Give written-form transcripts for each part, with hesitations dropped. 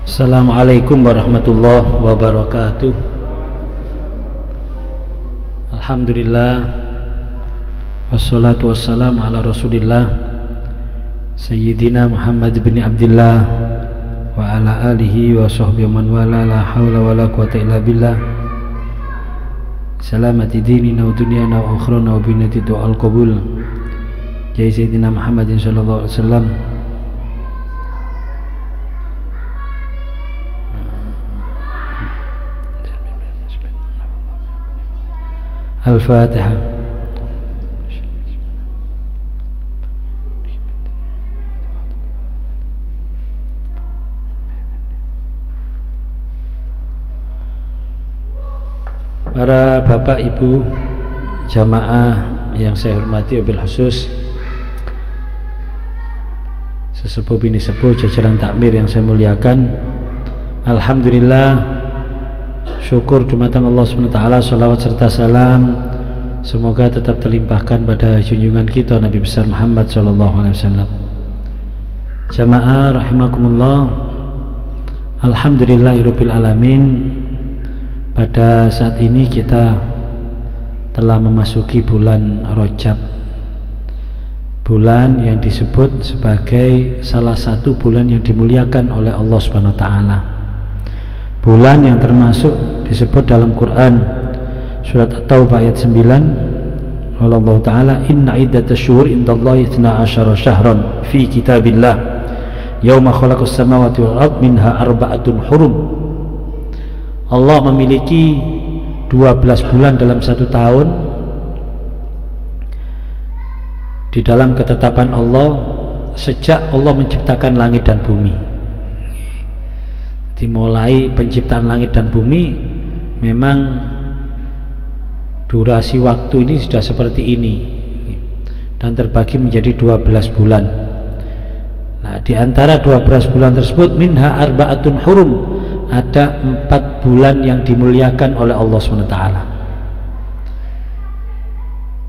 Assalamualaikum warahmatullahi wabarakatuh. Alhamdulillah, wassalatu wassalamu ala rasulillah Sayyidina Muhammad bin Abdillah wa ala alihi wa sahbihi man wala, la hawla wa la quwata illa billah. Salamati dinina wa dunyana wa akhrana wa binati du'al qabul. Jai Sayyidina Muhammadin sallallahu alaihi wasallam. Al-Fatihah. Para bapak ibu jamaah yang saya hormati wabil khusus, sesepuh bini sepuh jajaran takmir yang saya muliakan, alhamdulillah, syukur dumateng Allah SWT, salawat serta salam semoga tetap terlimpahkan pada junjungan kita Nabi besar Muhammad SAW. Jamaah rahimakumullah, alhamdulillahirabbil alamin. Pada saat ini kita telah memasuki bulan Rajab, bulan yang disebut sebagai salah satu bulan yang dimuliakan oleh Allah SWT, bulan yang termasuk disebut dalam Quran surat At-Taubah ayat 9, Allah Ta'ala, inna iddatash syuhur indallahi 12 syahran fi kitabillah yauma khalaqas samawati wal ard minha arba'atun hurum. Allah memiliki 12 bulan dalam satu tahun di dalam ketetapan Allah sejak Allah menciptakan langit dan bumi. Dimulai penciptaan langit dan bumi, memang durasi waktu ini sudah seperti ini dan terbagi menjadi 12 bulan. Nah, di antara 12 bulan tersebut minha arba'atun hurum, ada 4 bulan yang dimuliakan oleh Allah SWT.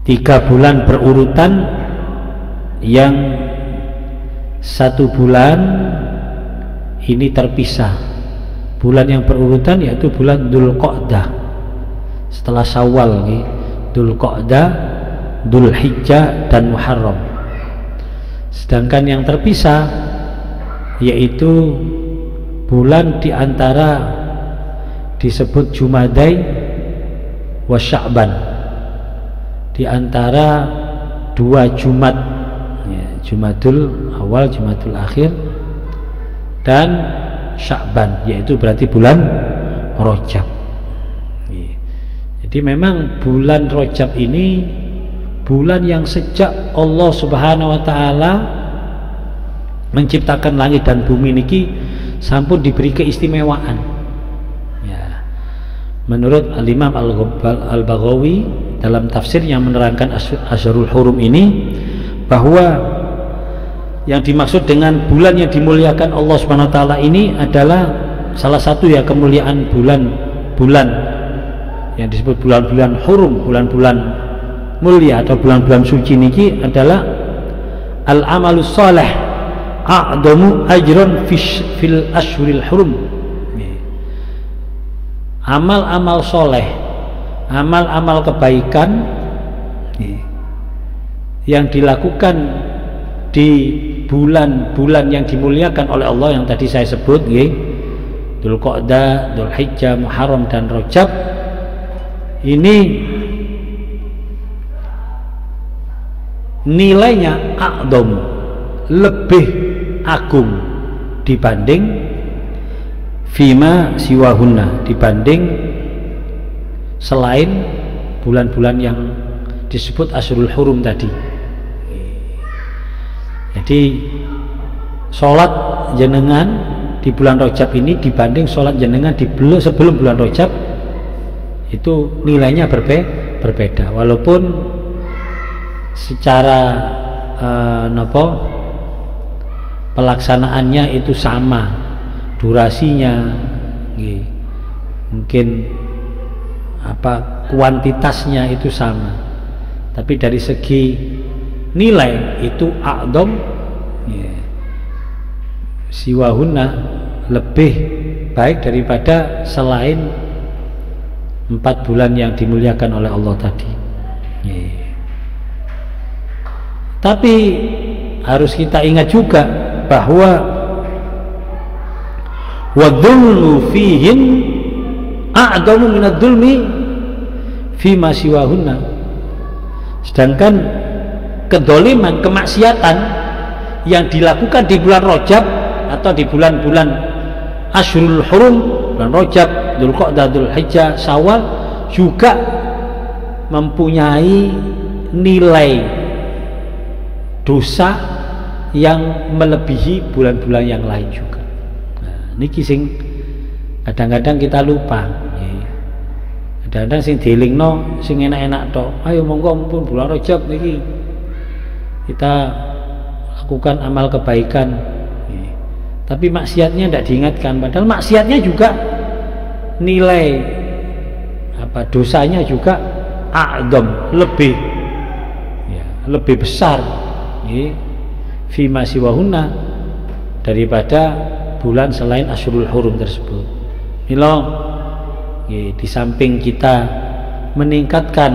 3 bulan berurutan, yang 1 bulan ini terpisah. Bulan yang berurutan yaitu bulan Dzulqa'dah, setelah Syawal, Dzulqa'dah, Dzulhijjah dan Muharram. Sedangkan yang terpisah yaitu bulan di antara disebut Jumadai wa Sya'ban, di antara 2 Jumat, Jumadul Awal, Jumadul Akhir dan Sya'ban, yaitu berarti bulan Rajab. Jadi memang bulan Rajab ini bulan yang sejak Allah Subhanahu wa Ta'ala menciptakan langit dan bumi niki sampun diberi keistimewaan. Ya. Menurut Al-Imam Al-Baghawi dalam tafsir yang menerangkan Asyarul Hurum ini, bahwa yang dimaksud dengan bulan yang dimuliakan Allah Subhanahu wa Ta'ala ini adalah salah satu ya kemuliaan bulan-bulan yang disebut bulan-bulan hurum, bulan-bulan mulia atau bulan-bulan suci niki adalah al-amalus salih a'damu ajran fil ashhuril hurum. Amal-amal soleh, amal-amal kebaikan yang dilakukan di bulan-bulan yang dimuliakan oleh Allah yang tadi saya sebut, Dzulqa'dah, Dzulhijjah, Muharram dan Rajab, ini nilainya a'dham, lebih agung dibanding fima siwahunna, dibanding selain bulan-bulan yang disebut Asyurul Hurum tadi. Jadi sholat jenengan di bulan Rajab ini dibanding sholat jenengan di sebelum bulan Rajab itu nilainya berbeda, walaupun secara pelaksanaannya itu sama, durasinya, mungkin kuantitasnya itu sama, tapi dari segi nilai itu a'dham, siwahunna lebih baik daripada selain 4 bulan yang dimuliakan oleh Allah tadi. Tapi harus kita ingat juga bahwa wadzulmu fihin a'dhamu minadz-dzulmi fima siwahunna. Sedangkan kedoliman, kemaksiatan yang dilakukan di bulan Rajab atau di bulan-bulan Ashurul Hurum, bulan Rajab, Dzulqa'dah, Dzulhijjah, Syawal, juga mempunyai nilai dosa yang melebihi bulan-bulan yang lain juga. Nah, niki sing kadang-kadang kita lupa. Kadang-kadang sing dielingno sing enak-enak tok. Ayo monggo mumpun bulan Rajab niki kita lakukan amal kebaikan. Tapi maksiatnya tidak diingatkan, padahal maksiatnya juga nilai dosanya juga a'dham, lebih besar fima siwahunna daripada bulan selain Ashurul Hurum tersebut. Mila di samping kita meningkatkan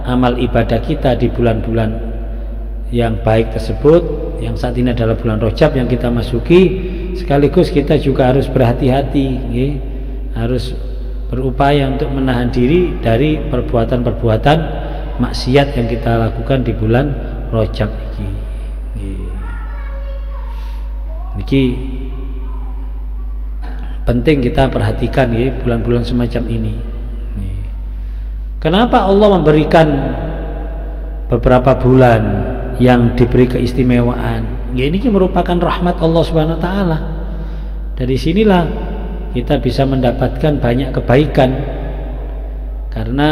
amal ibadah kita di bulan-bulan yang baik tersebut, yang saat ini adalah bulan Rajab yang kita masuki, sekaligus kita juga harus berhati-hati, harus berupaya untuk menahan diri dari perbuatan-perbuatan maksiat yang kita lakukan di bulan Rajab ini. Niki penting kita perhatikan bulan-bulan semacam ini. Kenapa Allah memberikan beberapa bulan yang diberi keistimewaan? Ini merupakan rahmat Allah Subhanahu wa taala. Dari sinilah kita bisa mendapatkan banyak kebaikan, karena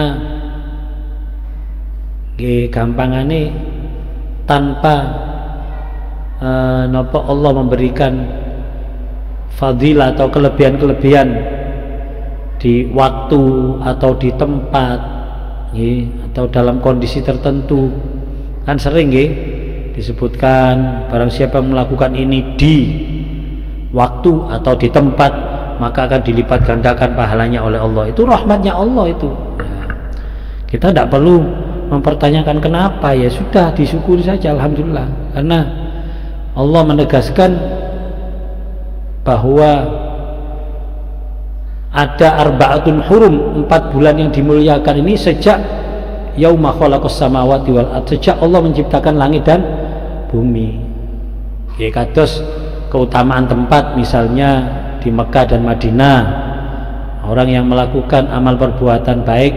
gampangane tanpa Allah memberikan fadilah atau kelebihan-kelebihan di waktu atau di tempat, atau dalam kondisi tertentu, kan sering disebutkan barang siapa melakukan ini di waktu atau di tempat maka akan dilipat gandakan pahalanya oleh Allah. Itu rahmatnya Allah itu. Kita tidak perlu mempertanyakan kenapa, ya sudah disyukuri saja, alhamdulillah, karena Allah menegaskan bahwa ada arba'atun hurum, 4 bulan yang dimuliakan ini sejak yauma khalaqas samawati wal ard, sejak Allah menciptakan langit dan bumi. Kados keutamaan tempat, misalnya di Mekah dan Madinah, orang yang melakukan amal perbuatan baik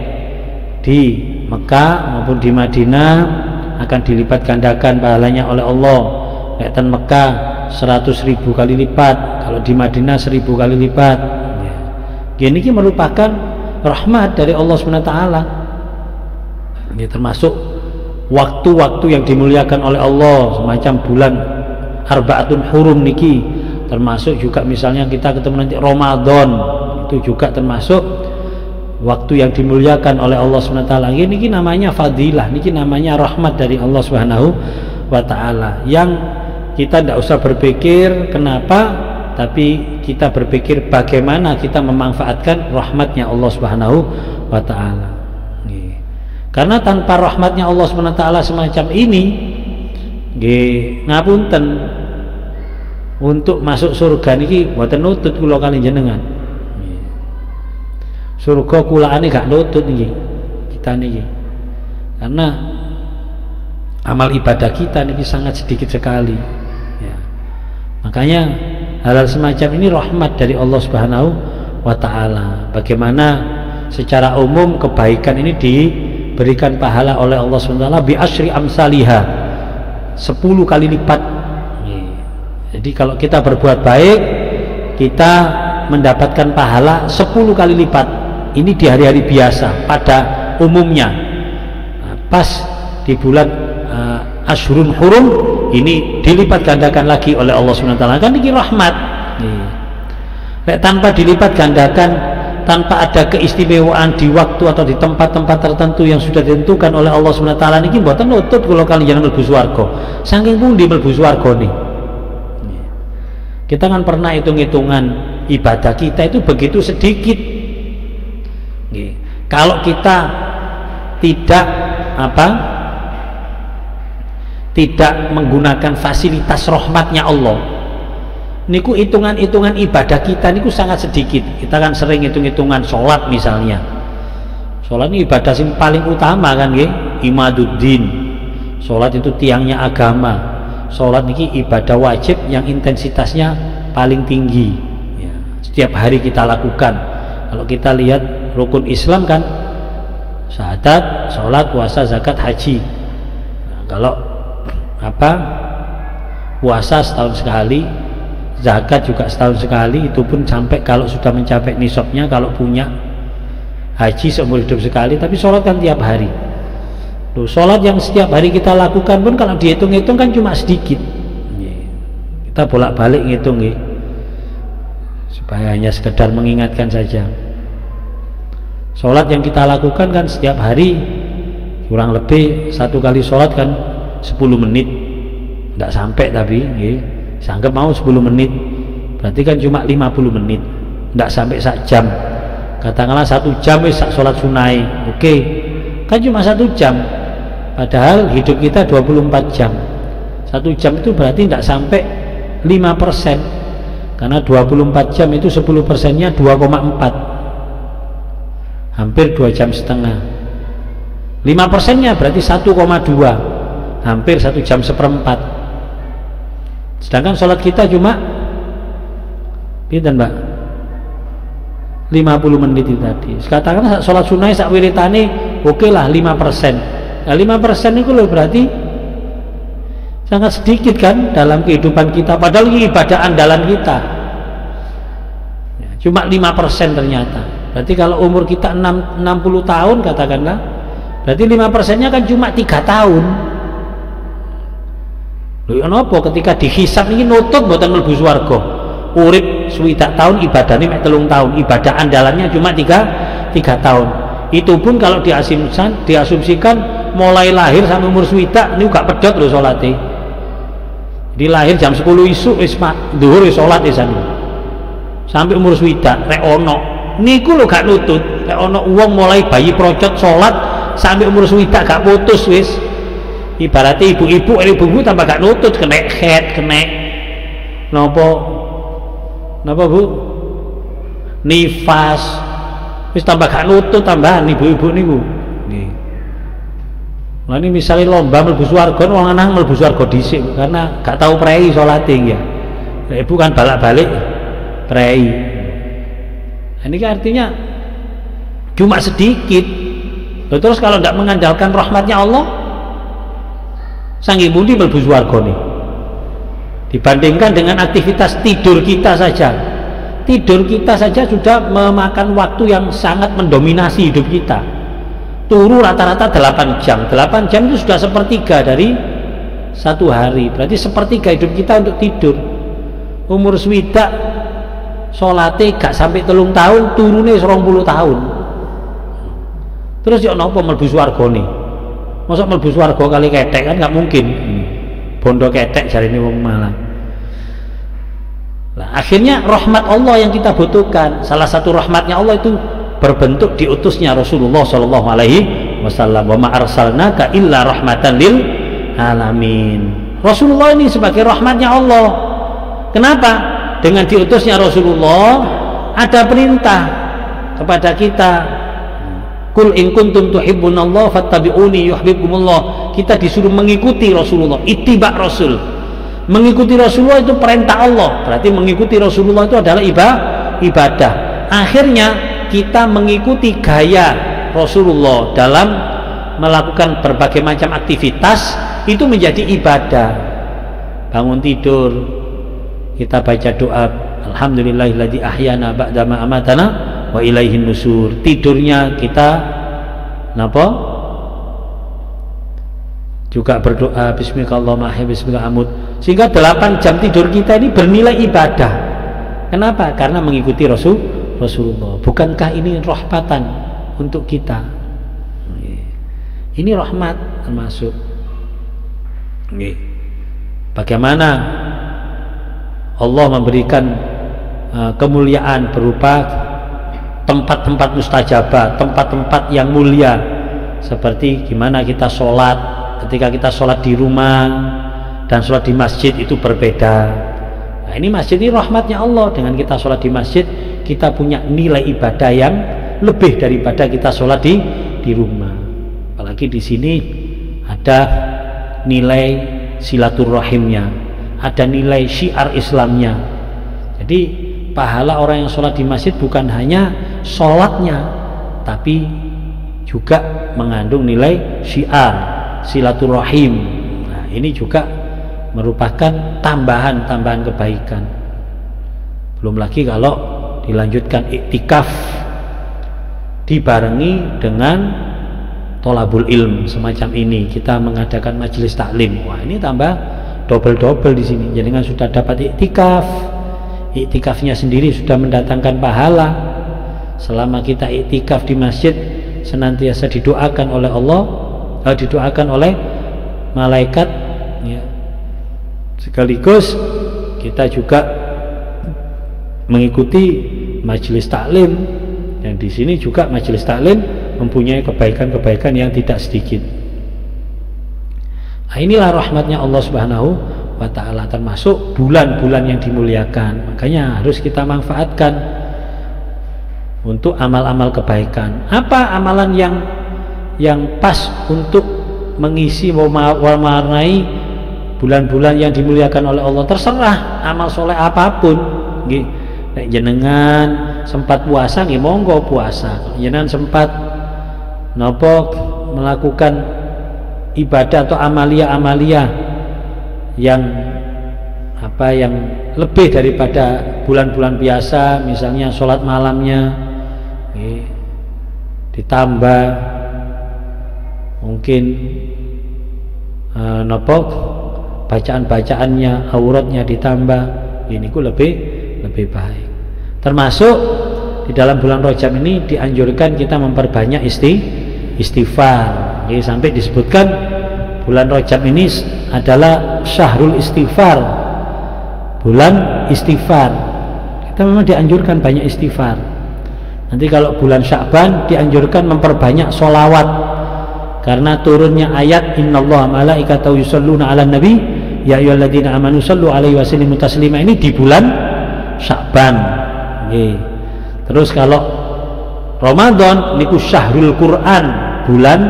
di Mekah maupun di Madinah akan dilipat gandakan pahalanya oleh Allah. Di Mekah 100.000 kali lipat, kalau di Madinah 1000 kali lipat. Ini merupakan rahmat dari Allah SWT. Ini termasuk waktu-waktu yang dimuliakan oleh Allah, semacam bulan arba'atun hurum niki, termasuk juga misalnya kita ketemu nanti Ramadan, itu juga termasuk waktu yang dimuliakan oleh Allah SWT. Ini namanya fadilah, ini namanya rahmat dari Allah SWT, yang kita tidak usah berpikir kenapa, tapi kita berpikir bagaimana kita memanfaatkan rahmatnya Allah SWT. Karena tanpa rahmatnya Allah SWT semacam ini, ngapunten, untuk masuk surga niki mboten nutut kula kali jenengan. Surga kulaane gak nutut niki kita niki, karena amal ibadah kita niki sangat sedikit sekali. Makanya hal semacam ini rahmat dari Allah Subhanahu wa taala. Bagaimana secara umum kebaikan ini diberikan pahala oleh Allah Subhanahu wa taala bi asyri amsalihah, 10 kali lipat. Jadi kalau kita berbuat baik, kita mendapatkan pahala 10 kali lipat. Ini di hari-hari biasa pada umumnya. Pas di bulan Ashurul Hurum ini dilipat gandakan lagi oleh Allah SWT. Kan ini rahmat. tanpa dilipat gandakan, tanpa ada keistimewaan di waktu atau di tempat-tempat tertentu yang sudah ditentukan oleh Allah SWT niki mboten nutut kula kaliyan mlebu swarga. Saking pundi mlebu swarga nih. Kita kan pernah hitung-hitungan ibadah kita itu begitu sedikit. Kalau kita tidak menggunakan fasilitas rahmatnya Allah, niku hitungan-hitungan ibadah kita niku sangat sedikit. Kita kan sering hitung-hitungan sholat misalnya. Sholat ini ibadah yang paling utama kan nggih, imaduddin. Sholat itu tiangnya agama. Sholat niki ibadah wajib yang intensitasnya paling tinggi ya, setiap hari kita lakukan. Kalau kita lihat rukun Islam kan syahadat, sholat, puasa, zakat, haji. Nah, kalau puasa setahun sekali, zakat juga setahun sekali, itu pun sampai kalau sudah mencapai nisabnya kalau punya. Haji seumur hidup sekali, tapi sholat kan tiap hari. Loh, sholat yang setiap hari kita lakukan pun kalau dihitung-hitung kan cuma sedikit. Kita bolak-balik ngitung ya, supaya hanya sekedar mengingatkan saja. Sholat yang kita lakukan kan setiap hari kurang lebih satu kali sholat kan 10 menit, tidak sampai tapi sanggep mau 10 menit, berarti kan cuma 50 menit, tidak sampai 1 jam. Katakanlah 1 jam wis sholat sunai, oke, kan cuma 1 jam. Padahal hidup kita 24 jam. 1 jam itu berarti tidak sampai 5%. Karena 24 jam itu 10%-nya 2,4. Hampir 2 jam setengah. 5%-nya berarti 1,2. Hampir 1 jam seperempat. Sedangkan sholat kita cuma pinten, Mbak? 50 menit itu tadi. Katakanlah sholat sunai sak wiritane oke lah 5%. Nah, 5% itu loh berarti sangat sedikit kan dalam kehidupan kita, padahal ini ibadah andalan kita ya, cuma 5% ternyata. Berarti kalau umur kita 60 tahun katakanlah, berarti 5%-nya kan cuma 3 tahun. Lho napa ketika dihisab ini nutut mboten mlebu swarga. Urip 60 tahun ibadahnya mek 3 tahun, ibadah andalannya cuma 3 tahun. Itu pun kalau diasumsikan mulai lahir sampai umur swidak ini gak pedot loh sholatnya. Jadi lahir jam 10 isuk wis dhuwur wis sholat isan. Sampai umur swidak rek ono niku lho gak nutut. Rek ono wong mulai bayi procot sholat sampai umur swidak gak putus wis. Ibaratnya ibu-ibu tambah gak nutut, kena head, kena napa Bu? Nifas. Wis tambah gak nutut tambahan ibu-ibu niku. Nggih. Lah ini misalnya lomba mlebu swarga, wong lanang mlebu swarga dhisik karena gak tahu prei salate ya. Ibu kan balak-balik prei. Ini kan artinya cuma sedikit. Loh, terus kalau tidak mengandalkan rahmatnya Allah, sanggih pundi mlebu swarga nih. Dibandingkan dengan aktivitas tidur kita saja. Tidur kita saja sudah memakan waktu yang sangat mendominasi hidup kita. Turu rata-rata 8 jam. 8 jam itu sudah sepertiga dari 1 hari. Berarti sepertiga hidup kita untuk tidur. Umur swidak sholate gak sampai 3 tahun, turune 20 tahun. Terus yo napa mlebu swarga nih? Mosok mlebu swarga kali ketek kan gak mungkin. Bondo ketek jarine wong Malang. Nah, akhirnya rahmat Allah yang kita butuhkan. Salah satu rahmatnya Allah itu berbentuk diutusnya Rasulullah Shallallahu Alaihi Wasallam. Wa ma arsalnaka illa rahmatan lil alamin. Rasulullah ini sebagai rahmatnya Allah. Kenapa? Dengan diutusnya Rasulullah ada perintah kepada kita. Qul in kuntum tuhibbunallah fattabi'uni yuhibbukumullah. Kita disuruh mengikuti Rasulullah, ittiba Rasul. Mengikuti Rasulullah itu perintah Allah, berarti mengikuti Rasulullah itu adalah ibadah. Akhirnya kita mengikuti gaya Rasulullah dalam melakukan berbagai macam aktivitas, itu menjadi ibadah. Bangun tidur kita baca doa alhamdulillahilladzi ahyana ba'da ma amatana wa ilaihin nusur. Tidurnya kita napa? Juga berdoa bismillahirrahmanirrahim, bismillah amut. Sehingga 8 jam tidur kita ini bernilai ibadah. Kenapa? Karena mengikuti Rasulullah. Bukankah ini rahmatan untuk kita? Ini rahmat termasuk. Bagaimana Allah memberikan kemuliaan berupa tempat-tempat mustajabah, tempat-tempat yang mulia, seperti gimana kita sholat. Ketika kita sholat di rumah dan sholat di masjid itu berbeda. Nah, ini masjid ini rahmatnya Allah. Dengan kita sholat di masjid, kita punya nilai ibadah yang lebih daripada kita sholat di rumah. Apalagi di sini ada nilai silaturahimnya, ada nilai syiar Islamnya. Jadi pahala orang yang sholat di masjid bukan hanya sholatnya, tapi juga mengandung nilai syiar silaturahim. Nah, ini juga merupakan tambahan kebaikan. Belum lagi kalau dilanjutkan iktikaf dibarengi dengan tolabul ilm semacam ini, kita mengadakan majelis taklim. Wah, ini tambah double di sini. Jadi kan sudah dapat iktikafnya sendiri sudah mendatangkan pahala. Selama kita iktikaf di masjid senantiasa didoakan oleh Allah, didoakan oleh malaikat, ya. Sekaligus kita juga mengikuti majelis taklim, dan di sini juga majelis taklim mempunyai kebaikan-kebaikan yang tidak sedikit. Nah, inilah rahmatnya Allah Subhanahu wa ta'ala, termasuk bulan-bulan yang dimuliakan. Makanya harus kita manfaatkan untuk amal-amal kebaikan. Apa amalan yang pas untuk mengisi mewarnai bulan-bulan yang dimuliakan oleh Allah? Terserah amal soleh apapun. Jenengan sempat puasa, monggo puasa. Jenengan sempat melakukan ibadah atau amalia yang lebih daripada bulan-bulan biasa, misalnya sholat malamnya ditambah, mungkin bacaan-bacaannya, auratnya ditambah, ini ku lebih baik. Termasuk di dalam bulan Rajab ini dianjurkan kita memperbanyak istighfar. Sampai disebutkan bulan Rajab ini adalah syahrul istighfar, bulan istighfar. Kita memang dianjurkan banyak istighfar. Nanti kalau bulan Sya'ban dianjurkan memperbanyak sholawat, karena turunnya ayat innallaha malaikatahu yusholluna 'alan nabi ya ayyuhalladzina amanu shallu 'alaihi wa sallimu taslima, ini di bulan Sya'ban. Terus kalau Ramadan niku syahrul Quran, bulan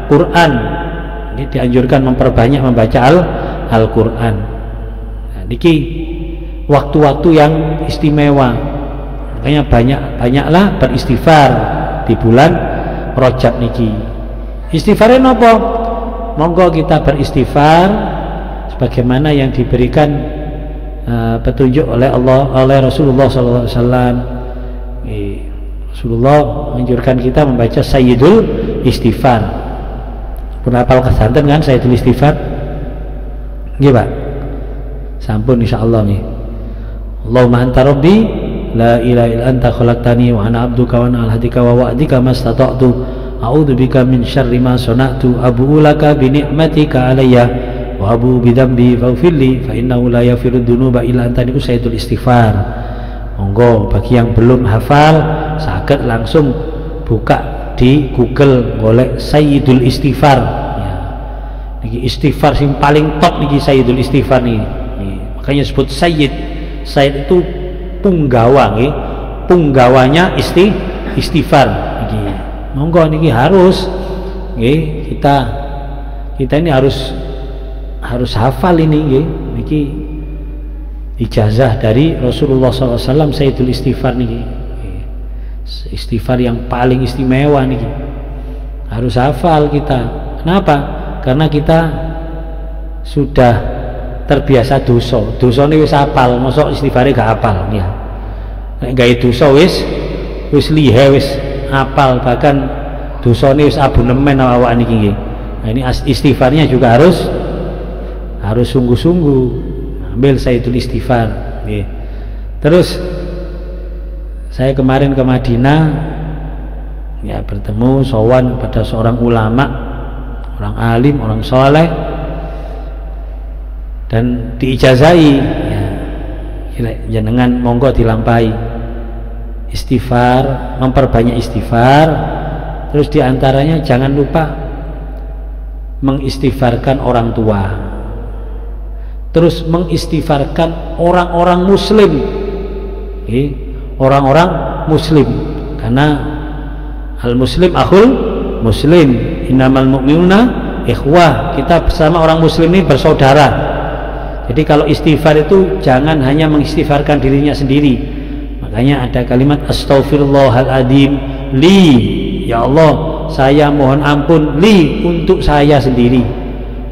Quran. Ini dianjurkan memperbanyak membaca Al-Quran. Nah, niki waktu-waktu yang istimewa. Makanya banyaklah beristighfar di bulan Rajab niki. Istighfarnya napa? Monggo kita beristighfar sebagaimana yang diberikan petunjuk oleh Allah, oleh Rasulullah SAW. Rasulullah menganjurkan kita membaca Sayyidul Istighfar. Pun hafal kesanten kan Sayyidul Istighfar? Nggih, Pak. Sampun insyaallah nggih. Allahumma anta rabbi la ilaha illa anta khalaqtani wa ana 'abduka wa ana 'ala ahdika wa wa'dika mastata'tu a'udzu bika min syarri ma sana'tu abu'u laka bi ni'matika 'alayya wa abu'u bi dzambi faghfirli fa innahu la yaghfiru dzunuba illa anta. Niku Sayyidul Istighfar. Monggo bagi yang belum hafal saged langsung buka di Google golek Sayyidul Istighfar, ya. Niki istighfar sing paling top niki Sayyidul Istighfar nih. Makanya disebut Sayyid. Sayyid itu punggawa nggih. Punggawanya istighfar niki. Monggo niki harus nggih, kita ini harus hafal ini nggih. Niki ijazah dari Rasulullah SAW, Sayyidul Istighfar niki. Istighfar yang paling istimewa niki. Harus hafal kita. Kenapa? Karena kita sudah terbiasa dosa. Dosane wis hafal, mosok istighfare gak hafal ya. Nek gawe dosa wis lihe wis hafal, bahkan dosane wis abonemen awak niki nggih. Nah, ini istighfarnya juga harus sungguh-sungguh. Ambil Sayyidul Istighfar. Terus Saya kemarin ke Madinah, ya bertemu sowan pada seorang ulama, orang alim, orang soleh, dan diijazahi, ya, jenengan monggo dilampahi istighfar, memperbanyak istighfar, terus diantaranya jangan lupa mengistighfarkan orang tua, terus mengistighfarkan orang-orang muslim, orang-orang muslim, karena al muslim akhul muslim, innamal mu'minuna ikhwah, kita bersama orang muslim ini bersaudara. Jadi kalau istighfar itu jangan hanya mengistighfarkan dirinya sendiri, makanya ada kalimat astaghfirullahaladzim li, ya Allah saya mohon ampun, li untuk saya sendiri,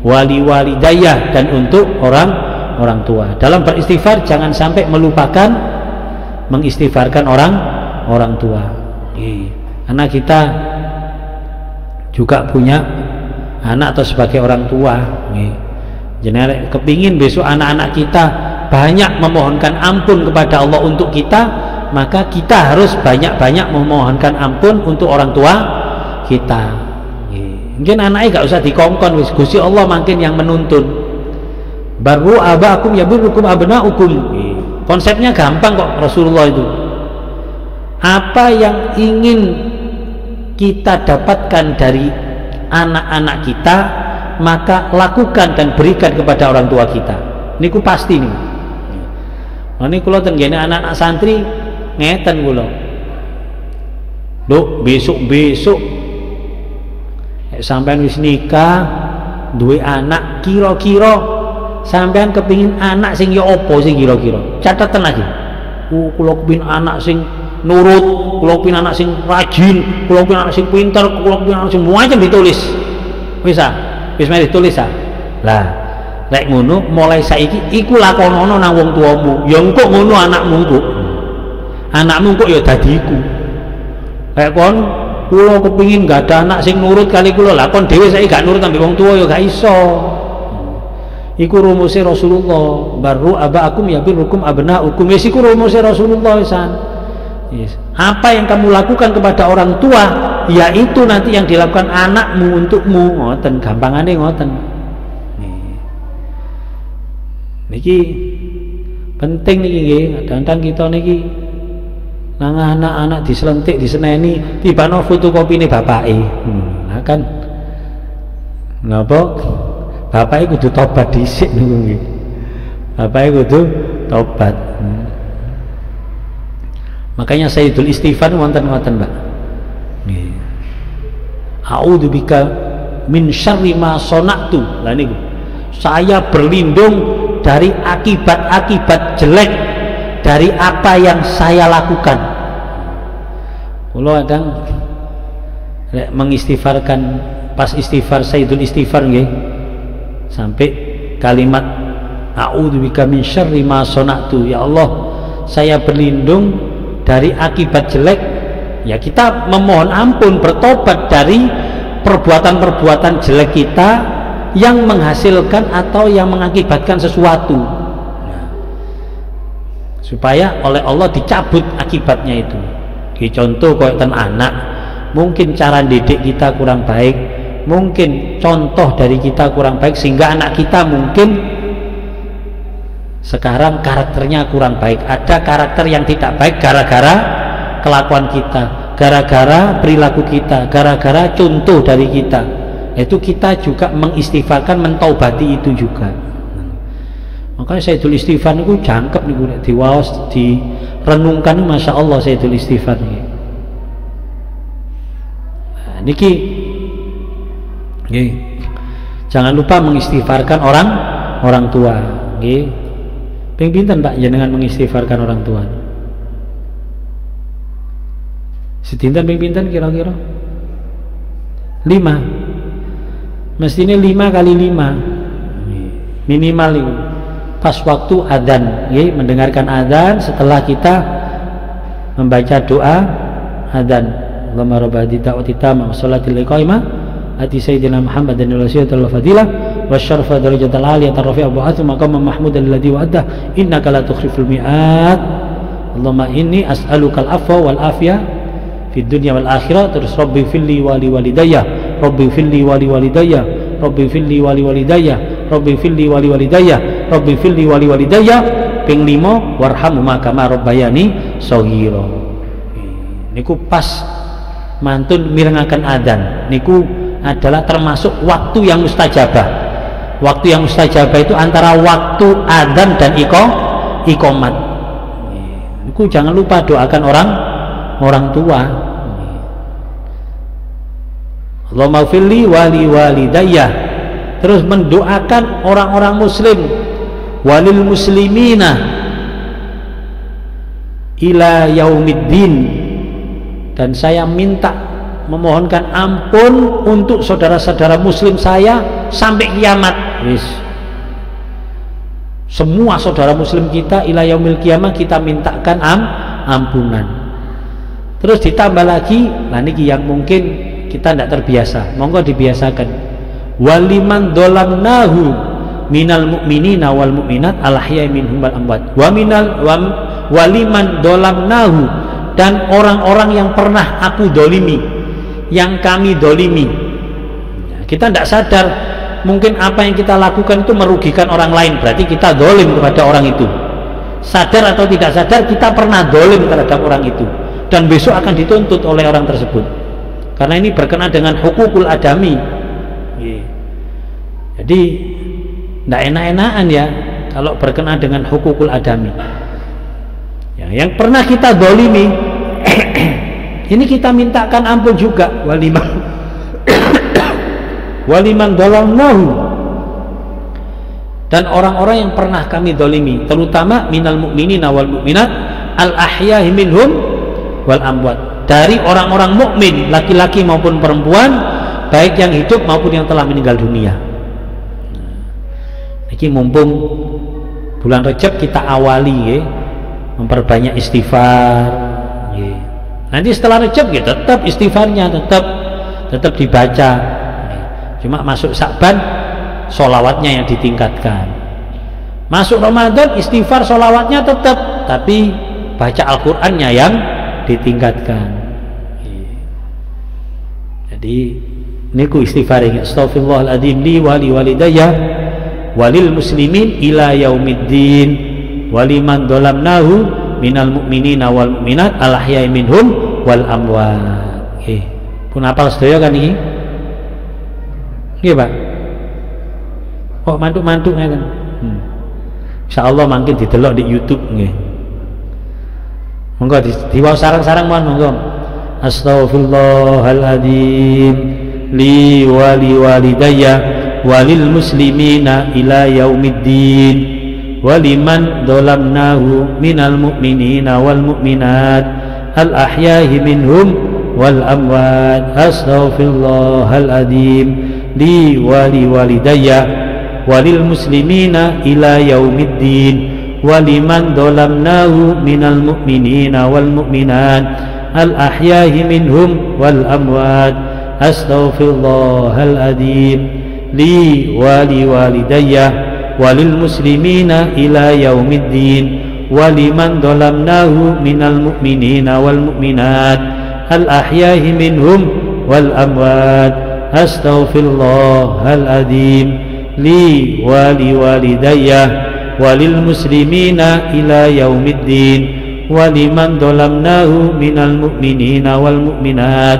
wali walidayah dan untuk orang tua. Dalam beristighfar jangan sampai melupakan mengistighfarkan orang tua. Karena kita juga punya anak atau sebagai orang tua. Jadi kepingin besok anak-anak kita banyak memohonkan ampun kepada Allah untuk kita, maka kita harus banyak-banyak memohonkan ampun untuk orang tua kita. Mungkin anaknya gak usah dikongkon, wis Gusti Allah makin yang menuntun. Baru abakum yaburukum abnaukum. Konsepnya gampang kok Rasulullah itu. Apa yang ingin kita dapatkan dari anak-anak kita, maka lakukan dan berikan kepada orang tua kita. Niku pasti nih. Nah, ini kalau tenggene anak-anak santri ngeten kula. Duk besok-besok sampean wis nikah, duwe anak, kira-kira sampean kepingin anak sing ya apa sing kira-kira? Catatan lagi. Kula kepingin anak sing nurut, kula kepingin anak sing rajin, kula kepingin anak sing pintar, kula kepingin anak sing macam ditulis. Wis mari ditulis ah. Lah, lek ngono mulai saiki iku lakonono nang wong tuamu. Ya engko ngono anakmu engko. Anakmu kok ya dadi iku. Lek kon kula kepingin gak ada anak sing nurut kali kula, lah kon dhewe saiki gak nurut ambek wong tua ya gak iso. Iku rumusnya Rasulullah, baru abaakum yabirukum abnaukum. Wis iku rumusnya Rasulullah san. Yes. Apa yang kamu lakukan kepada orang tua, yaitu nanti yang dilakukan anakmu untukmu. Ngoten gampangane ngoten. Niki penting niki nggih, kadang-kadang kita niki nang anak-anak diselentik diseneni tibano fotokopi ini bapake. Nah kan napa bapake kudu tobat dhisik niku nggih. Bapake kudu tobat. Makanya Sayyidul Istighfar wonten-wonten, Mbak. Nggih. A'udzubika min syarri ma sana'tu. Lah niku. Saya berlindung dari akibat-akibat jelek dari apa yang saya lakukan. Kula kadang mengistighfarkan pas istighfar Sayyidul Istighfar nggih sampai kalimat a'udzubika min syarri ma sana'tu. Ya Allah, saya berlindung dari akibat jelek. Ya kita memohon ampun, bertobat dari perbuatan-perbuatan jelek kita yang menghasilkan atau yang mengakibatkan sesuatu, supaya oleh Allah dicabut akibatnya itu. Contoh kayak ten anak, mungkin cara didik kita kurang baik, mungkin contoh dari kita kurang baik sehingga anak kita mungkin sekarang karakternya kurang baik. Ada karakter yang tidak baik gara-gara kelakuan kita, gara-gara perilaku kita, gara-gara contoh dari kita. Itu kita juga mengistighfarkan, mentaubati itu juga. Makanya Sayyidul Istighfar itu jangkep niku nek diwaos direnungkan, Masya Allah Sayyidul Istighfar niki. Nah, niki nggih. Jangan lupa mengistighfarkan orang tua nggih. Ping pinten Pak jenengan mengistighfarkan orang tua? Sedinten ping pinten kira-kira? 5. Mestinya 5 kali 5 minimal itu. Pas waktu adzan, mendengarkan adzan, setelah kita membaca doa adzan, Allahumma rabb da'wati tammah wa sholatil qa'imah ati sayyidina Muhammad dan Rasulullah fadilah wa syarfa darajatal aliyah tarfi abu atum maqam mahmud alladhi wa'addah innaka la tukhliful mi'ad Allahumma inni as'alukal afwa wal afiyah fid dunya wal akhirah. Terus rabbi filli wali walidayya, rabbi filli wali walidayya, rabbi filli wali walidayya, rabbi filli wali walidayya, rabbi filli wali walidayya. Ping 5 warhamhuma kama rabbayani shaghira. Niku pas mantun mirengaken adzan niku adalah termasuk waktu yang mustajabah. Waktu yang mustajabah itu antara waktu adzan dan iqamat. Niku jangan lupa doakan orang tua. Allahumma firli wali walidayya. Terus mendoakan orang-orang muslim, walil muslimina ila yaumiddin. Dan saya minta memohonkan ampun untuk saudara-saudara muslim saya sampai kiamat. Semua saudara muslim kita ila yaumil kiamah kita mintakan ampunan. Terus ditambah lagi, nah niki yang mungkin kita tidak terbiasa, monggo dibiasakan. Waliman dolamnahu minal mu'minina wal mu'minat al-ahya'i minhum wal amwat. Waliman dolamnahu, dan orang-orang yang pernah aku dolimi, yang kami dolimi. Kita tidak sadar, mungkin apa yang kita lakukan itu merugikan orang lain, berarti kita dolim kepada orang itu. Sadar atau tidak sadar, kita pernah dolim terhadap orang itu, dan besok akan dituntut oleh orang tersebut, karena ini berkenaan dengan hukukul adami. Jadi tidak enak-enakan ya kalau berkenaan dengan hukukul adami. Yang pernah kita dolimi ini kita mintakan ampun juga. Waliman dolamnahu, dan orang-orang yang pernah kami dolimi, terutama minal mu'minina wal mu'minat al ahya'i minhum wal amwat, dari orang-orang mukmin laki-laki maupun perempuan, baik yang hidup maupun yang telah meninggal dunia. Ini mumpung bulan Rajab kita awali ya, memperbanyak istighfar. Nanti setelah Rajab ya tetap istighfarnya tetap dibaca. Cuma masuk Sya'ban sholawatnya yang ditingkatkan. Masuk Ramadan istighfar sholawatnya tetap, tapi baca Al-Qur'annya yang ditingkatkan. Jadi niku istighfar ini, astaghfirullahaladzim li wali walidayya walil muslimin ila yaumiddin waliman dolamnahu minal mu'minina wal mu'minat al ahya'i minhum wal amwat. Pun hafal sedaya kan iki? Nggih, Pak. Kok mantuk-mantuk ngeten? Insyaallah mangkin didelok di YouTube nggih. Monggo diwaos sarang-sarang mohon monggo. Astaghfirullahaladzim li wali walidayya walil muslimina ila yaumiddin waliman dolamnahu minal mu'minina wal mu'minat al ahya'i minhum wal amwat. Astaghfirullahaladzim li wali walidayya walil muslimina ila yaumiddin waliman dolamnahu minal mu'minina wal mu'minat al ahya'i minhum wal amwat. Astaghfirullahaladzim li wali walidayya walil muslimina ila yaumiddin waliman dolamnahu minal mu'minina wal mu'minat al ahya'i minhum wal amwat. Astaghfirullahaladzim li wali walidayya walil muslimina ila yaumiddin waliman dolamnahu minal mu'minina wal mu'minat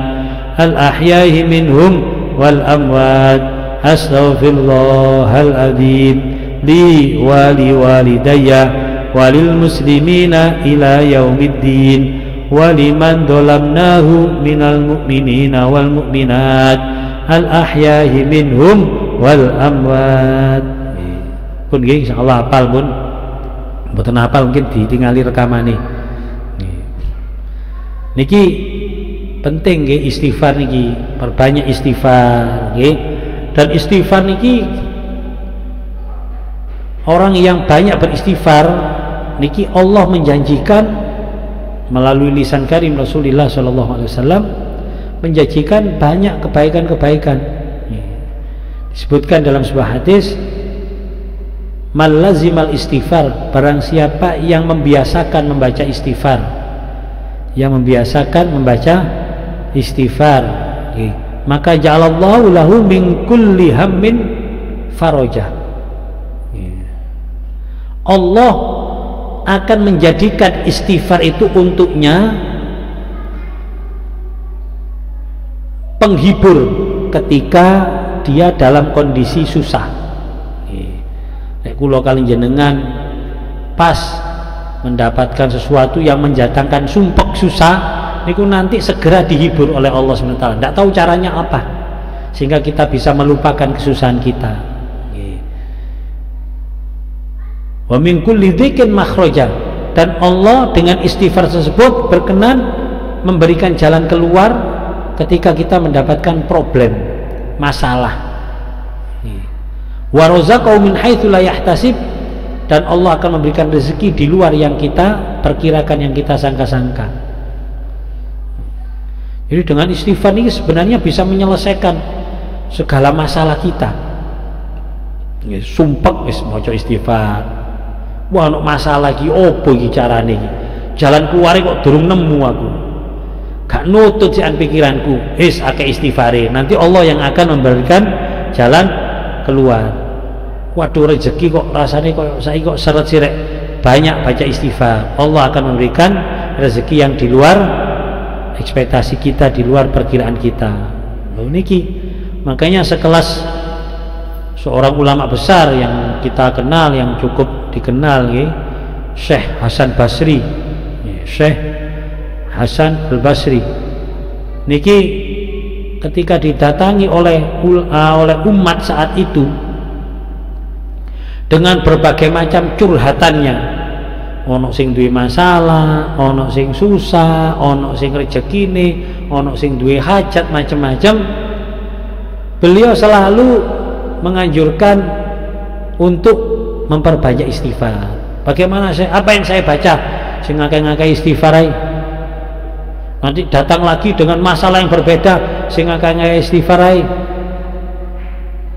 al ahya'i minhum wal amwat. Astaghfirullahaladzim li wali walidayya walil muslimina ila yaumiddin waliman dolamnahu minal mu'minina wal mu'minat al ahya'i minhum wal amwat. Pun nggih insyaallah hafal pun. Mboten hafal mungkin ditingali rekamane. Niki penting nggih istighfar niki, perbanyak istighfar nggih. Dan istighfar niki, orang yang banyak beristighfar niki Allah menjanjikan melalui lisan karim Rasulullah SAW menjanjikan banyak kebaikan-kebaikan. Disebutkan dalam sebuah hadis, Malazimal istighfar, barang siapa yang membiasakan membaca istighfar, yang membiasakan membaca istighfar, maka ja'alallahu lahu min kulli hammin farajah. Allah akan menjadikan istighfar itu untuknya penghibur ketika dia dalam kondisi susah. Kula kali jenengan pas mendapatkan sesuatu yang mendatangkan sumpek susah, niku nanti segera dihibur oleh Allah SWT. Tidak tahu caranya apa, sehingga kita bisa melupakan kesusahan kita. Wa min kulli dzikin makhraja, dan Allah dengan istighfar tersebut berkenan memberikan jalan keluar ketika kita mendapatkan problem, masalah. Wa razaqahu min haitsu la yahtasib, dan Allah akan memberikan rezeki di luar yang kita perkirakan, yang kita sangka-sangka. Jadi dengan istighfar ini sebenarnya bisa menyelesaikan segala masalah kita. Sumpek wis maca istighfar. Wah, ono masalah iki opo iki carane iki? Jalan keluar kok durung nemu aku. Gak nutut sian pikiranku. Wis akeh istighfare. Nanti Allah yang akan memberikan jalan keluar. Waduh, rezeki kok rasanya kok saya kok seret sirek, banyak baca istighfar, Allah akan memberikan rezeki yang di luar ekspektasi kita, di luar perkiraan kita. Loh niki, makanya sekelas seorang ulama besar yang kita kenal, yang cukup dikenal, Syekh Hasan Basri, Syekh Hasan Al-Basri niki ketika didatangi oleh umat saat itu dengan berbagai macam curhatannya, ono sing duwe masalah, ono sing susah, ono sing rezekine, ono sing duwe hajat, macam-macam. Beliau selalu menganjurkan untuk memperbanyak istighfar. Bagaimana apa yang saya baca, sing ngakeh-ngakeh istighfar ae. Nanti datang lagi dengan masalah yang berbeda, sing ngakeh-ngakeh istighfar ae.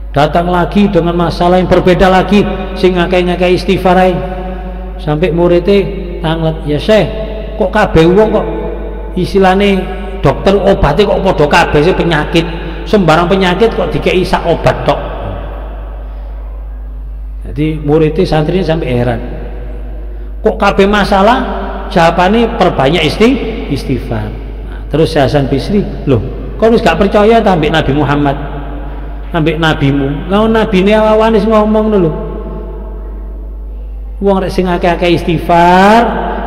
Datang lagi dengan masalah yang berbeda lagi, sing ngakeh-ngakeh istighfar ae. Sampai muridnya tanglet, ya Syekh, kok kabeh wong kok istilahnya dokter obatnya kok padha kabeh sih penyakit, sembarang penyakit kok dikei sak obat tok. Jadi muridnya santrinya sampai heran, kok kabeh masalah jawabannya perbanyak istighfar. Nah, terus Hasan Basri, loh kok wis gak percaya ta ambek Nabi Muhammad, ambek nabimu? Lawan nabine awawanis ngomong lho, wong rek sing akeh-akeh istighfar,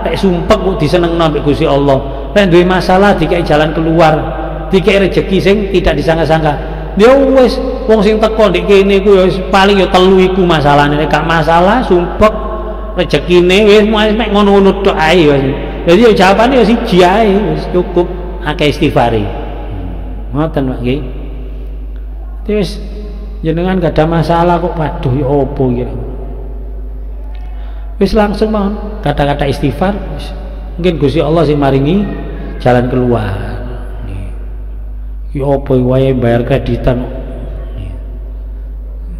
rek sumpek kok disenengno ambek Gusti Allah, rek duwe masalah dikei jalan keluar, dikei rezeki sing tidak disangka-sangka. Ya wis, wong sing teko ndek kene ku ya paling ya telu iku masalahne. Nek gak masalah sumpek, rezekine wis mek ngono-ngono tok ae wis. Jadi ya jawabane ya siji ae, wis cukup akeh istighfare. Ngoten Pak nggih. Terus jenengan gak ada masalah kok, waduh ya opo ya. Wis langsung mohon kata-kata istighfar, mungkin Gusti Allah sing maringi jalan keluar. Ya opo wae bayar kreditan.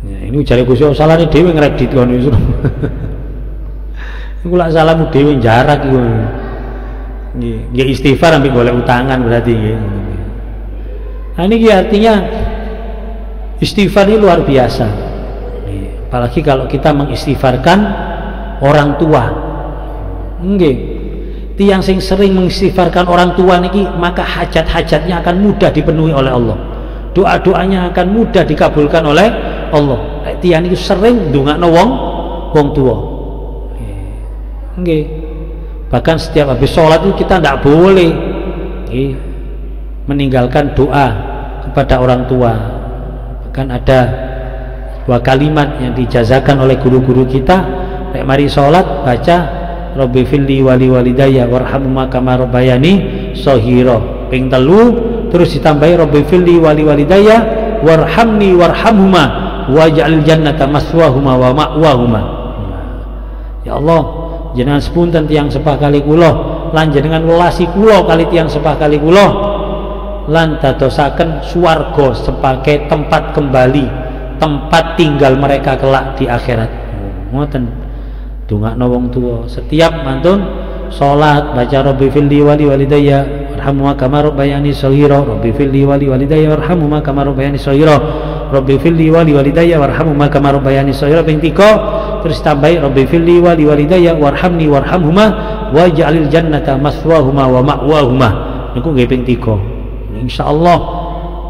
Ya, ini jare Gusti Allah salahne dhewe ngredit kono iso. Iku lak salahmu dhewe jarak iku. Nggih istighfar ambek golek utangan berarti nggih. Nah ini artinya istighfar ini luar biasa. Apalagi kalau kita mengistighfarkan orang tua. Nggih. Tiang sing sering mengistighfarkan orang tua niki, maka hajat-hajatnya akan mudah dipenuhi oleh Allah. Doa-doanya akan mudah dikabulkan oleh Allah. Tiang itu sering ndongakno wong tua. Nggih. Bahkan setiap habis sholat itu kita tidak boleh meninggalkan doa kepada orang tua. Bahkan ada dua kalimat yang dijazakan oleh guru-guru kita, nek mari sholat baca Rabbi filli wali walidayya warhamhuma kama rabbayani shaghira, ping 3 terus ditambahi Rabbi filli wali walidayya warhamni warhamhuma waj'al jannata maswahuma wa ma'wahuma. Ya Allah, jenengan sepunten tiyang sepah kali kula, lan jenengan welasi kula kali tiyang sepah kali kula, lan dadosaken swarga sebagai tempat kembali, tempat tinggal mereka kelak di akhirat. ngoten dongakno wong tuwa. Setiap mantun salat baca Rabbi filli wali walidayya warhamhuma kama rabbayani shaghira, Rabbi filli wali walidayya warhamhuma kama rabbayani shaghira, Rabbi filli wali walidayya warhamhuma kama rabbayani shaghira ping 3, terus tambahi Rabbi filli wali walidayya warhamni warhamhuma waj'alil jannata maswahuma wa ma'wahuma. Niku nggih ping 3. Insyaallah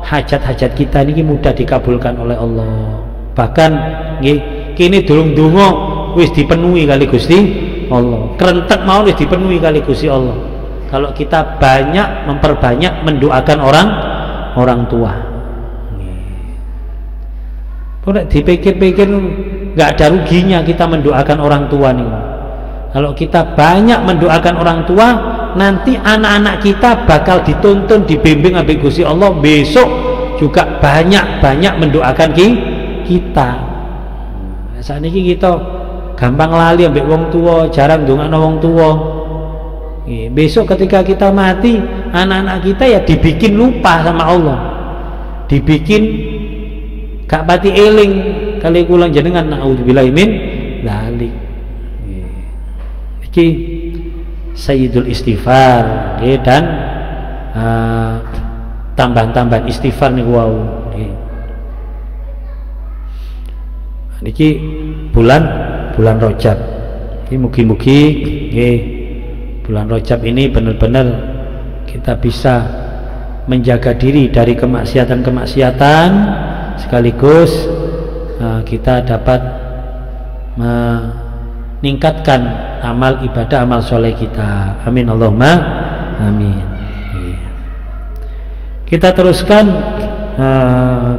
hajat-hajat kita niki mudah dikabulkan oleh Allah. Bahkan nggih kene durung donga wis dipenuhi kali Gusti Allah. Kerentek mau wis dipenuhi kali Gusti Allah. Kalau kita banyak memperbanyak mendoakan orang tua. Boleh dipikir-pikir nggak ada ruginya kita mendoakan orang tua nih. Kalau kita banyak mendoakan orang tua, nanti anak-anak kita bakal dituntun, dibimbing ambek Gusti Allah, besok juga banyak mendoakan kita. Saat ini kita gampang lali ambek wong tua, jarang ndongakno wong tua. Besok ketika kita mati, anak-anak kita ya dibikin lupa sama Allah, dibikin gak pati eling kali kula jenengan, naudzubillahi min dzalik. Iki Sayyidul Istighfar dan tambahan-tambahan istighfar niku wau. Niki bulan Rajab. Iki mugi-mugi nggih bulan Rajab ini benar-benar kita bisa menjaga diri dari kemaksiatan-kemaksiatan, sekaligus kita dapat meningkatkan amal ibadah, amal soleh kita. Amin Allahumma amin. Kita teruskan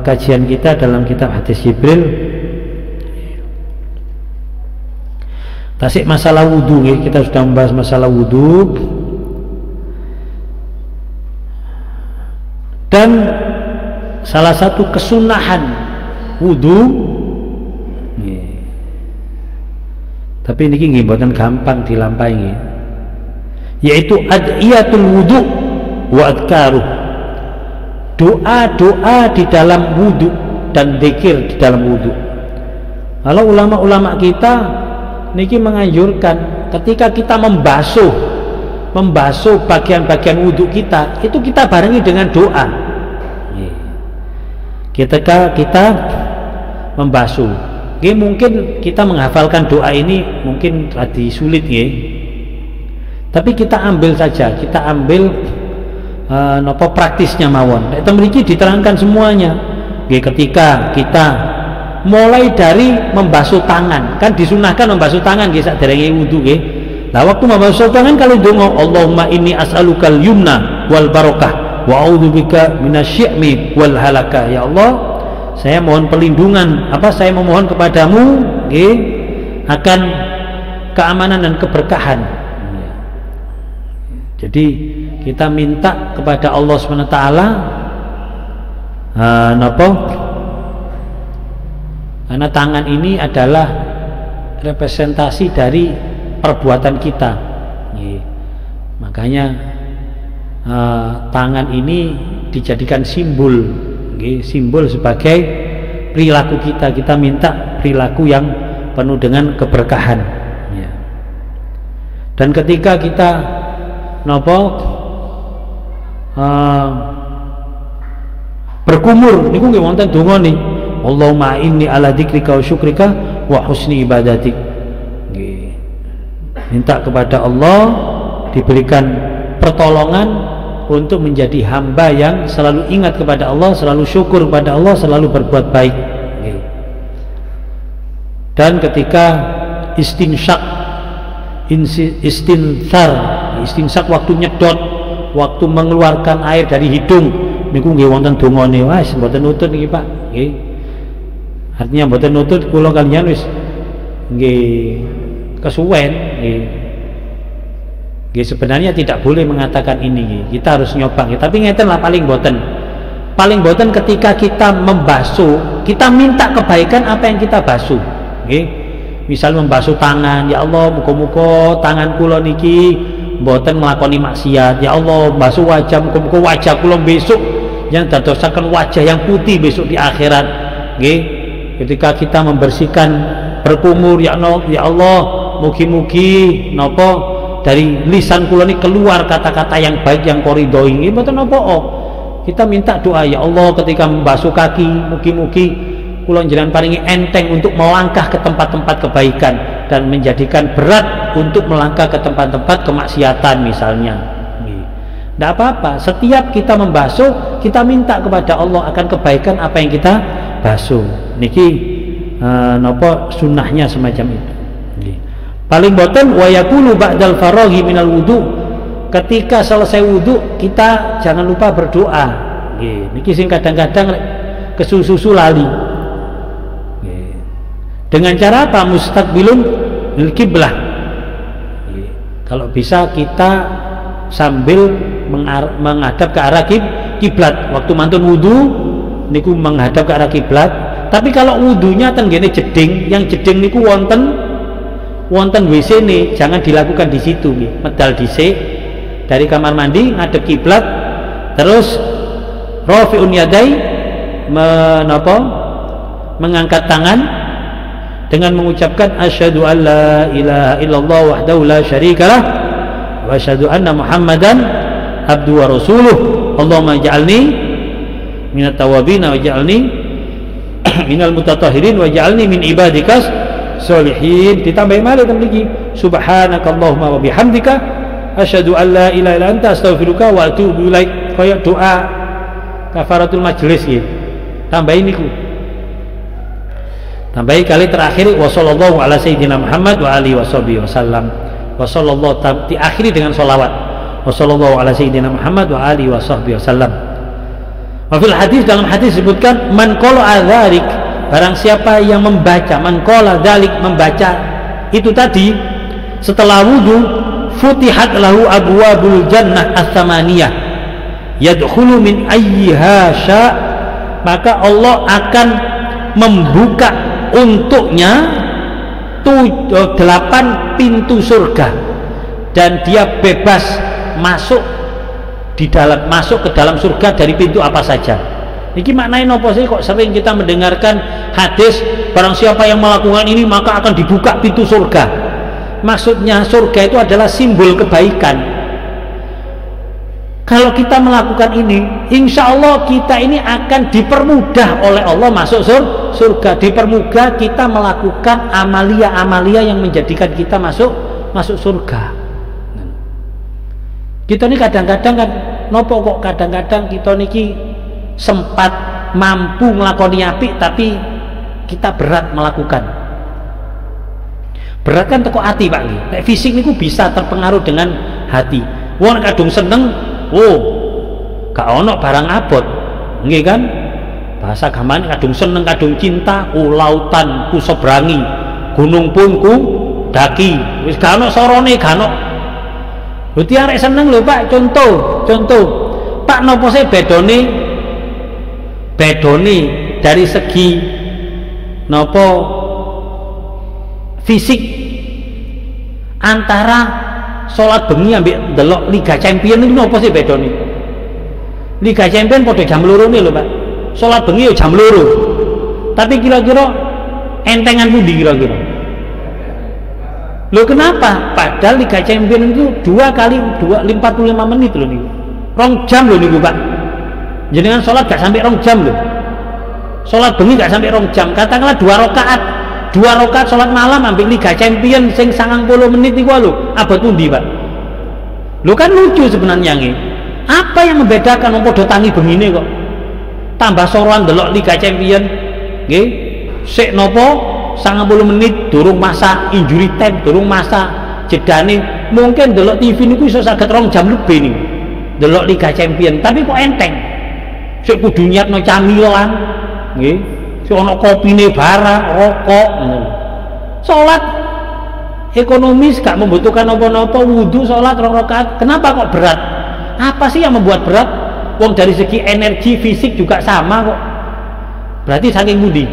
kajian kita dalam kitab Hadis Jibril. Tasik masalah wudhu, kita sudah membahas masalah wudhu, dan salah satu kesunahan wudhu, tapi ini nggih mboten gampang dilampahi, yaitu adiyatul wudhu wa adkaruh, doa-doa di dalam wudhu dan zikir di dalam wudhu. Kalau ulama-ulama kita niki menganjurkan ketika kita membasuh bagian-bagian wudhu kita, itu kita barengi dengan doa. Ketika kita membasuh, mungkin kita menghafalkan doa ini mungkin tadi sulit, tapi kita ambil saja, kita ambil nopo praktisnya mawon. Itu mriki diterangkan semuanya. Ketika kita mulai dari membasuh tangan, kan disunahkan membasuh tangan nggih saderenge wudu nggih. Nah, waktu membasuh tangan kalau donga Allahumma inni as'alukal yumna wal barakah wa a'udzubika minasyi'mi wal halakah. Ya Allah, saya mohon perlindungan, saya memohon kepadamu nggih akan keamanan dan keberkahan. Jadi kita minta kepada Allah SWT karena tangan ini adalah representasi dari perbuatan kita. Makanya tangan ini dijadikan simbol, simbol sebagai perilaku kita. Kita minta perilaku yang penuh dengan keberkahan. Dan ketika kita berkumur, niku nggih wonten donga nih. Allahumma inni ala dzikrika wa syukrika wa husni ibadatik. Minta kepada Allah diberikan pertolongan untuk menjadi hamba yang selalu ingat kepada Allah, selalu syukur kepada Allah, selalu berbuat baik. Dan ketika istinsyak waktu nyedot, waktu mengeluarkan air dari hidung, niku nggih wonten dongane. Wah, mboten nutut niki Pak. Artinya mboten nutut kula kalian wis nggih kesuwen nggih. Sebenarnya tidak boleh mengatakan ini, kita harus nyoba. Tapi ngeten lah paling boten ketika kita membasuh, kita minta kebaikan apa yang kita basuh. Misal membasuh tangan, ya Allah muga-muga tangan kula niki mboten nglakoni maksiat. Ya Allah, basuh wajah, muga-muga wajah kula besok yang dadosaken wajah yang putih besok di akhirat. Ketika kita membersihkan berkumur, ya Allah, mugi-mugi napa dari lisan kula ini keluar kata-kata yang baik yang koridoi. Nggih mboten napa. Kita minta doa, ya Allah, ketika membasuh kaki, mugi-mugi kula njenengan paringi enteng untuk melangkah ke tempat-tempat kebaikan dan menjadikan berat untuk melangkah ke tempat-tempat kemaksiatan misalnya. Tidak apa-apa, setiap kita membasuh kita minta kepada Allah akan kebaikan apa yang kita basuh. Niki napa sunnahnya semacam itu. Paling boten wa yaqulu ba'dal faraghi minal wudu, ketika selesai wudu kita jangan lupa berdoa. Nggih, niki sing kadang-kadang kesusu lali. Nggih. Dengan cara apa? Mustaqbilun lil qiblah. Kalau bisa kita sambil menghadap ke arah kiblat. Waktu mantun wudu niku menghadap ke arah kiblat. Tapi kalau wudunya ten gene jeding, yang jeding niku wonten WC nih, jangan dilakukan di situ nggih. Medal dhisik dari kamar mandi ngadep kiblat, terus rafi'un yadai mengangkat tangan dengan mengucapkan asyhadu an la ilaha illallah wahdahu la syarikalah wa asyhadu anna muhammadan abdu wa rasuluh. Allahumma ja'alni minat tawabin wa ja'alni minal mutatahhirin wa ja'alni min ibadikas sholihin. Ditambah malih mriki subhanakallahumma wa bihamdika asyhadu an la ilaha illa anta astaghfiruka wa atubu ilaik. Kaya doa kafaratul majlis gitu. Tambahin niku. Tambahi kali terakhir wa sallallahu ala sayyidina Muhammad wa alihi wasallam. Wa sallallahu diakhiri dengan sholawat. Wa sallallahu ala sayyidina Muhammad wa alihi wasallam. Wa fil hadis, dalam hadis disebutkan man qala dzalik, barang siapa yang membaca, man qala dzalik, membaca itu tadi setelah wudu, futihat lahu abwabul jannah ats-tsamaniyah yadkhulu min ayyiha sya, maka Allah akan membuka untuknya 8 pintu surga dan dia bebas masuk ke dalam surga dari pintu apa saja. Niki maknanya apa sih? Kok sering kita mendengarkan hadis barang siapa yang melakukan ini maka akan dibuka pintu surga. Maksudnya surga itu adalah simbol kebaikan. Kalau kita melakukan ini, insya Allah kita ini akan dipermudah oleh Allah masuk surga. Dipermudah kita melakukan amalia-amalia yang menjadikan kita masuk surga. Kita ini kadang-kadang kan nopo kok kadang-kadang kita niki sempat mampu melakoni apik tapi kita berat melakukan. Berat kan teko hati Pak nggih. Nek fisik niku bisa terpengaruh dengan hati. Wong kadung seneng, gak ono barang abot. Nggih kan? Bahasa gaman kadung seneng, kadung cinta, lautan ku sebrangi, gunung pun ku daki. Wis gak ono sorone, gak ono. Lho arek seneng lho Pak, contoh. Pak nopo sih bedone dari segi nopo fisik antara sholat bengi ambek delok Liga Champion itu nopo sih bedone? Liga Champion pada jam 2 nih lho Pak, sholat bengi ya jam 2, tapi kira-kira entengan pundi kira-kira? Loh kenapa? Padahal Liga Champion itu 2 kali 45 menit loh nih, 2 jam loh nih Pak. Jenengan sholat gak sampai 2 jam loh. Sholat bengi gak sampai 2 jam. Katakanlah 2 rakaat sholat malam ambil Liga Champion sing 90 menit nih lho. Abad pundi Pak? Loh kan lucu sebenarnya nih. Apa yang membedakan wong padha tangi bengine kok? Tambah soroan delok Liga Champion. Nggih. Sik nopo? 90 menit durung masa injury time, durung masa jedane mungkin delok TV niku iso saged 2 jam lebih nih delok Liga Champion, tapi kok enteng sik kudu niatno camilan nggih, sik ana kopine barang, rokok ngono. Salat ekonomis gak membutuhkan apa-apa, wudu salat 2 rakaat, kenapa kok berat? Apa sih yang membuat berat? Wong dari segi energi fisik juga sama kok. Berarti saking pundi?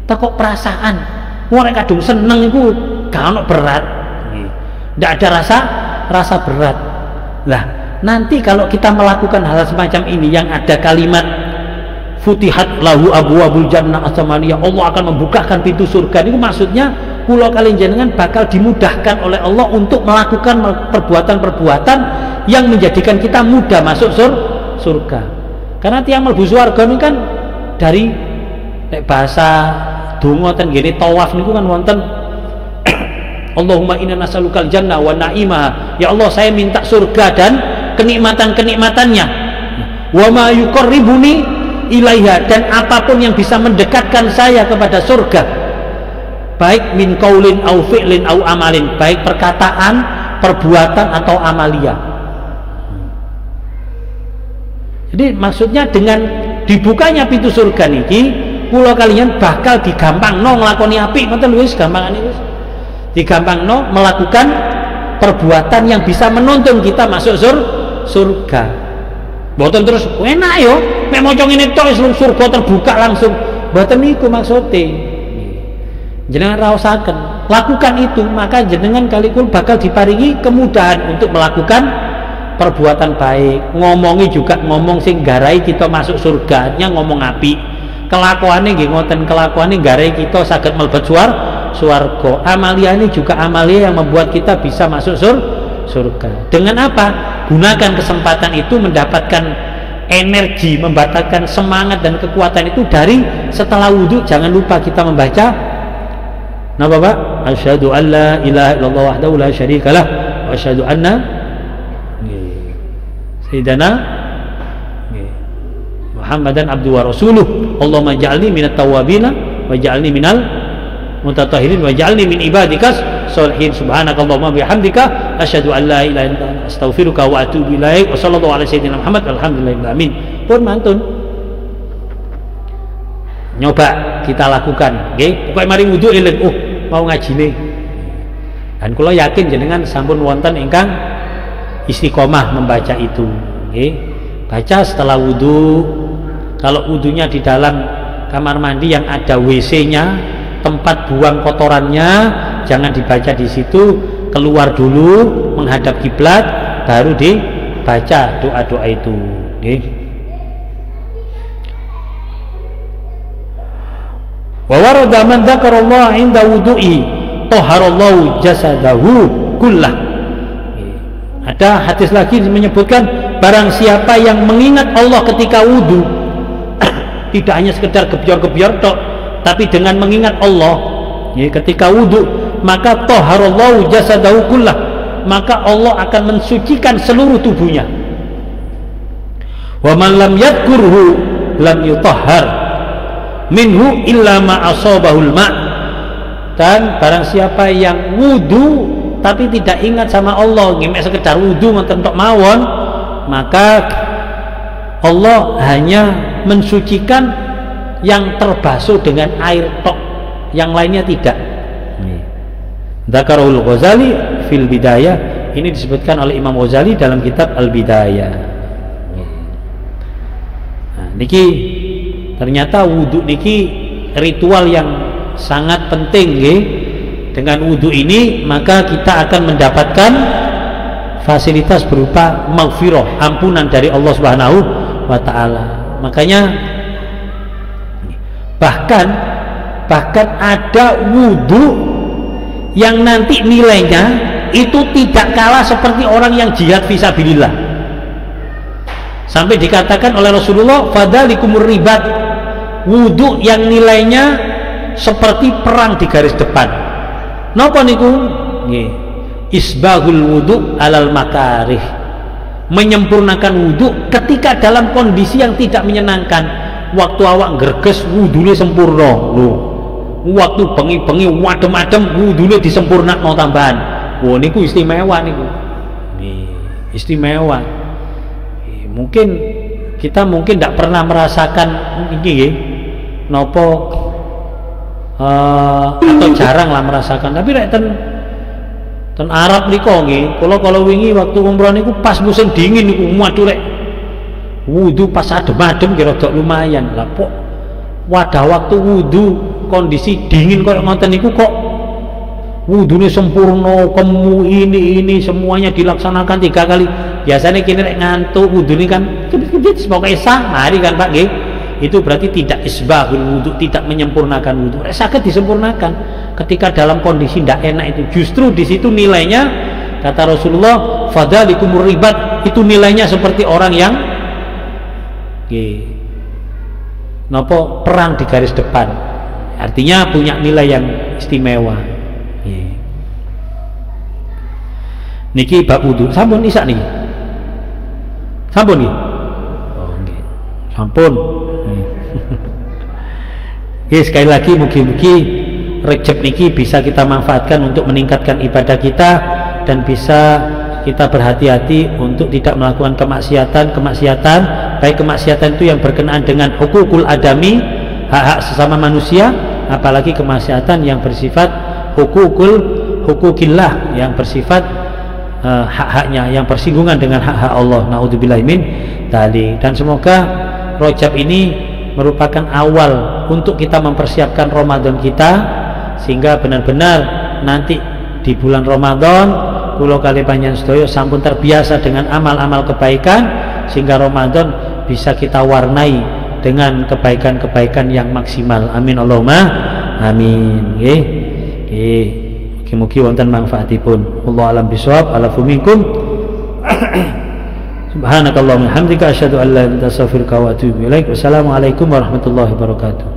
Tekok perasaan. Wong nek kadung seneng iku gak ono berat. Ndak ada rasa berat. Lah, nanti kalau kita melakukan hal semacam ini yang ada kalimat futihat lahu abwabul jannah as-samaniyah, Allah akan membukakan pintu surga. Itu maksudnya kula kalian jenengan bakal dimudahkan oleh Allah untuk melakukan perbuatan-perbuatan yang menjadikan kita mudah masuk surga. Karena tiang mlebu swarga ini kan dari bahasa donga ten ngene tawaf niku kan wonten Allahumma inna nas'alukal jannah wa na'imaha. Ya Allah, saya minta surga dan kenikmatan-kenikmatannya. Wa ma yuqarribuni ilaiha, dan apapun yang bisa mendekatkan saya kepada surga, baik min qaulin au fi'lin au amalin, baik perkataan, perbuatan atau amalia. Jadi maksudnya dengan dibukanya pintu surga niki kula kalian bakal digampangno nglakoni apik, ngoten lho wis gampangane wis. Digampangno melakukan perbuatan yang bisa menuntun kita masuk surga. Mboten terus enak yo nek maca ngene tok surga terbuka langsung. Mboten niku maksude. Jenengan raosaken, lakukan itu, maka jenengan kalikul bakal diparingi kemudahan untuk melakukan perbuatan baik. Ngomongi juga ngomong sing garai kita masuk surga, nya ngomong apik. Kelakuane nggih ngoten, kelakuane garai kita saged mlebet swarga. Amalia ini juga amalia yang membuat kita bisa masuk surga. Dengan apa? Gunakan kesempatan itu mendapatkan energi, mendapatkan semangat dan kekuatan itu dari setelah wudhu. Jangan lupa kita membaca napa Pak? Asyhadu an la ilaha illallah wahdahu la syarikalah wa asyhadu anna sayyidana Muhammadan abduhu wa rasuluh. Allahumma ja'alni minat tawwabina wa ja'alni minal mutatahhirin wa ja'alni min ibadikas sholihin. Subhanakallahumma bihamdika asyhadu an la ilaha illa anta astaghfiruka wa atubu ilaik. Wa sallallahu ala sayyidina Muhammad alhamdulillah amin. Pun mantun nyoba kita lakukan nggih. Pokoke mari wudu eling mau ngajine. Dan kula yakin jenengan sampun wonten ingkang istiqomah membaca itu nggih. Baca setelah wudu. Kalau wudunya di dalam kamar mandi yang ada WC-nya, tempat buang kotorannya, jangan dibaca di situ, keluar dulu menghadap kiblat baru dibaca doa-doa itu. Wa warada man dzakarallaha 'inda wudu'i tahharallahu jasadahu kullah. Ada hadis lagi menyebutkan barang siapa yang mengingat Allah ketika wudu, tidak hanya sekedar gebyar-gebyar tok, tapi dengan mengingat Allah ketika wudu, maka tahharallahu jasadahu kullah, maka Allah akan mensucikan seluruh tubuhnya. Wa man lam yadhkurhu lam yutahhar minhu illa ma asabahul ma'. Dan barang siapa yang wudu tapi tidak ingat sama Allah, ngemek sekedar wudu ngoten tok mawon, maka Allah hanya mensucikan yang terbasuh dengan air tok, yang lainnya tidak. Dzakarul Ghazali fil Bidayah, ini disebutkan oleh Imam Ghazali dalam kitab Al-Bidayah. Nah, niki ternyata wudu niki ritual yang sangat penting nggih. Dengan wudu ini maka kita akan mendapatkan fasilitas berupa maghfirah, ampunan dari Allah Subhanahu wa taala. Makanya bahkan ada wudu yang nanti nilainya itu tidak kalah seperti orang yang jihad fisabilillah. Sampai dikatakan oleh Rasulullah, fadalikumur ribat, wudu yang nilainya seperti perang di garis depan. Napa niku? Nggih. Isbahul wudu alal makarih, menyempurnakan wudu ketika dalam kondisi yang tidak menyenangkan. Waktu awak gerges wudune sempurna lho. Waktu bengi-bengi wadem-adem wudune disempurnakno tambahan. Wah niku istimewa niku. Nih, istimewa. Mungkin kita tidak pernah merasakan iki nggih. Napa atau jarang lah merasakan. Tapi nek ten Arab niku nggih, kalau wingi waktu umroh niku pas musim dingin niku waduh rek wudu pas adem-adem kira dok lumayan lah kok wadah waktu wudu kondisi dingin kok ngoten niku kok wudune sempurna, kemu ini semuanya dilaksanakan 3 kali. Biasanya kini rek ngantuk wudune kan kebit-kebit pokoknya sah mari kan Pak nggih. itu berarti tidak isbahul wudu, tidak menyempurnakan wudu. Sakit disempurnakan ketika dalam kondisi tidak enak itu. Justru di situ nilainya, kata Rasulullah, fadalikumur ribat, itu nilainya seperti orang yang nopo perang di garis depan, artinya punya nilai yang istimewa. Niki bab wudu sampun isak niki, sampun niki, oh nggih sampun. Sekali lagi mugi-mugi Rejab niki bisa kita manfaatkan untuk meningkatkan ibadah kita dan bisa kita berhati-hati untuk tidak melakukan kemaksiatan, baik kemaksiatan itu yang berkenaan dengan hukukul adami, hak-hak sesama manusia, apalagi kemaksiatan yang bersifat hukukillah, yang bersifat hak-haknya, yang bersinggungan dengan hak-hak Allah. Naudzubillahi min dzalik. Dan semoga Rajab ini merupakan awal untuk kita mempersiapkan Ramadan kita, sehingga benar-benar nanti di bulan Ramadan kula kali panjenengan sedaya sampun terbiasa dengan amal-amal kebaikan, sehingga Ramadan bisa kita warnai dengan kebaikan-kebaikan yang maksimal. Amin Allahumma amin. Nggih. Nggih. Mugi-mugi wonten manfaatipun. Wallahu alam bisawab. Alafu minkum. Subhanakallahumma hamdika asyhadu an la ilaha illa anta astaghfiruka wa atubu ilaik. Wassalamualaikum warahmatullahi wabarakatuh.